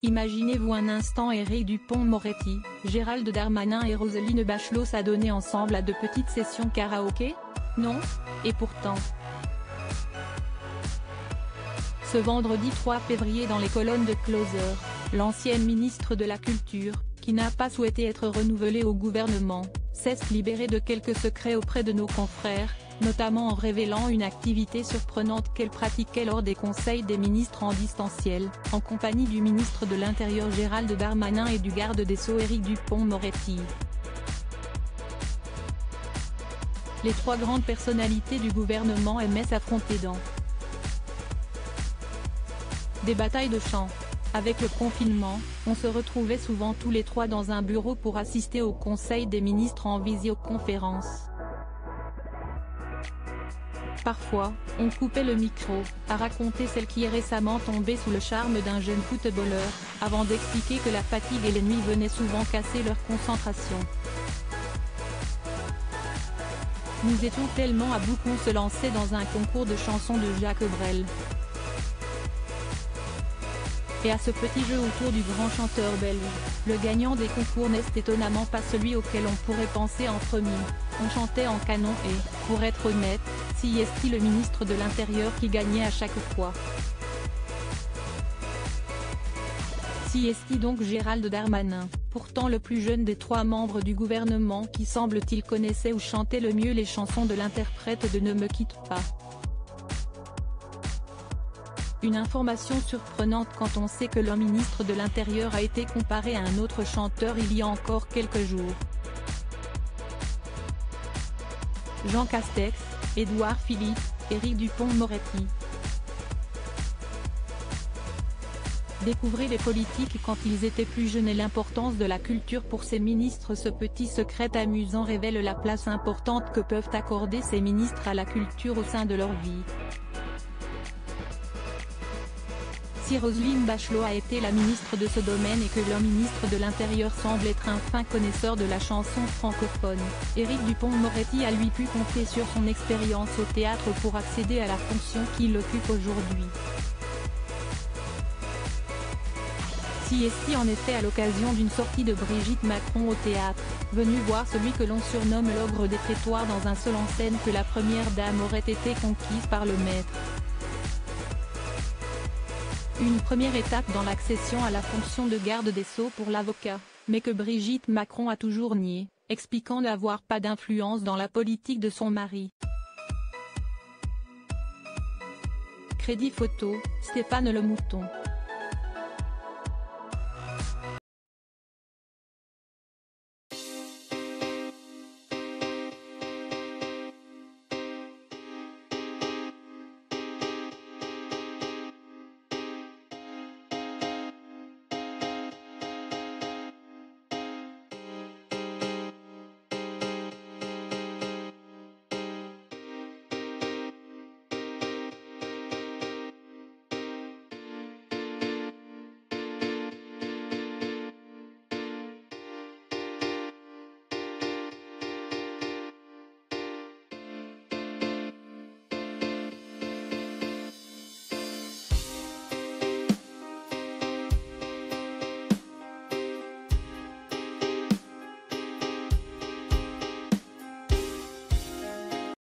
Imaginez-vous un instant Éric Dupond-Moretti, Gérald Darmanin et Roselyne Bachelot s'adonner ensemble à de petites sessions karaoké? Non? Et pourtant. Ce vendredi 3 février dans les colonnes de Closer, l'ancienne ministre de la Culture, qui n'a pas souhaité être renouvelée au gouvernement, s'est libérée de quelques secrets auprès de nos confrères, notamment en révélant une activité surprenante qu'elle pratiquait lors des conseils des ministres en distanciel, en compagnie du ministre de l'Intérieur Gérald Darmanin et du garde des Sceaux Éric Dupond-Moretti. Les trois grandes personnalités du gouvernement aimaient s'affronter dans des batailles de chants. Avec le confinement, on se retrouvait souvent tous les trois dans un bureau pour assister au conseil des ministres en visioconférence. Parfois, on coupait le micro, à raconter celle qui est récemment tombée sous le charme d'un jeune footballeur, avant d'expliquer que la fatigue et les nuits venaient souvent casser leur concentration. Nous étions tellement à bout qu'on se lançait dans un concours de chansons de Jacques Brel. Et à ce petit jeu autour du grand chanteur belge, le gagnant des concours n'est étonnamment pas celui auquel on pourrait penser en premier. On chantait en canon et, pour être honnête, si est-il le ministre de l'Intérieur qui gagnait à chaque fois. Si est-il donc Gérald Darmanin, pourtant le plus jeune des trois membres du gouvernement qui semble-t-il connaissait ou chantait le mieux les chansons de l'interprète de Ne me quitte pas. Une information surprenante quand on sait que l'ancien ministre de l'Intérieur a été comparé à un autre chanteur il y a encore quelques jours. Jean Castex, Édouard Philippe, Éric Dupond-Moretti. Découvrez les politiques quand ils étaient plus jeunes et l'importance de la culture pour ces ministres. Ce petit secret amusant révèle la place importante que peuvent accorder ces ministres à la culture au sein de leur vie. Si Roselyne Bachelot a été la ministre de ce domaine et que l'ancien ministre de l'Intérieur semble être un fin connaisseur de la chanson francophone, Éric Dupond-Moretti a lui pu compter sur son expérience au théâtre pour accéder à la fonction qu'il occupe aujourd'hui. Si est-il en effet à l'occasion d'une sortie de Brigitte Macron au théâtre, venue voir celui que l'on surnomme l'ogre des prétoires dans un seul en scène que la première dame aurait été conquise par le maître. Une première étape dans l'accession à la fonction de garde des Sceaux pour l'avocat, mais que Brigitte Macron a toujours nié, expliquant n'avoir pas d'influence dans la politique de son mari. Crédit photo, Stéphane Le Mouton.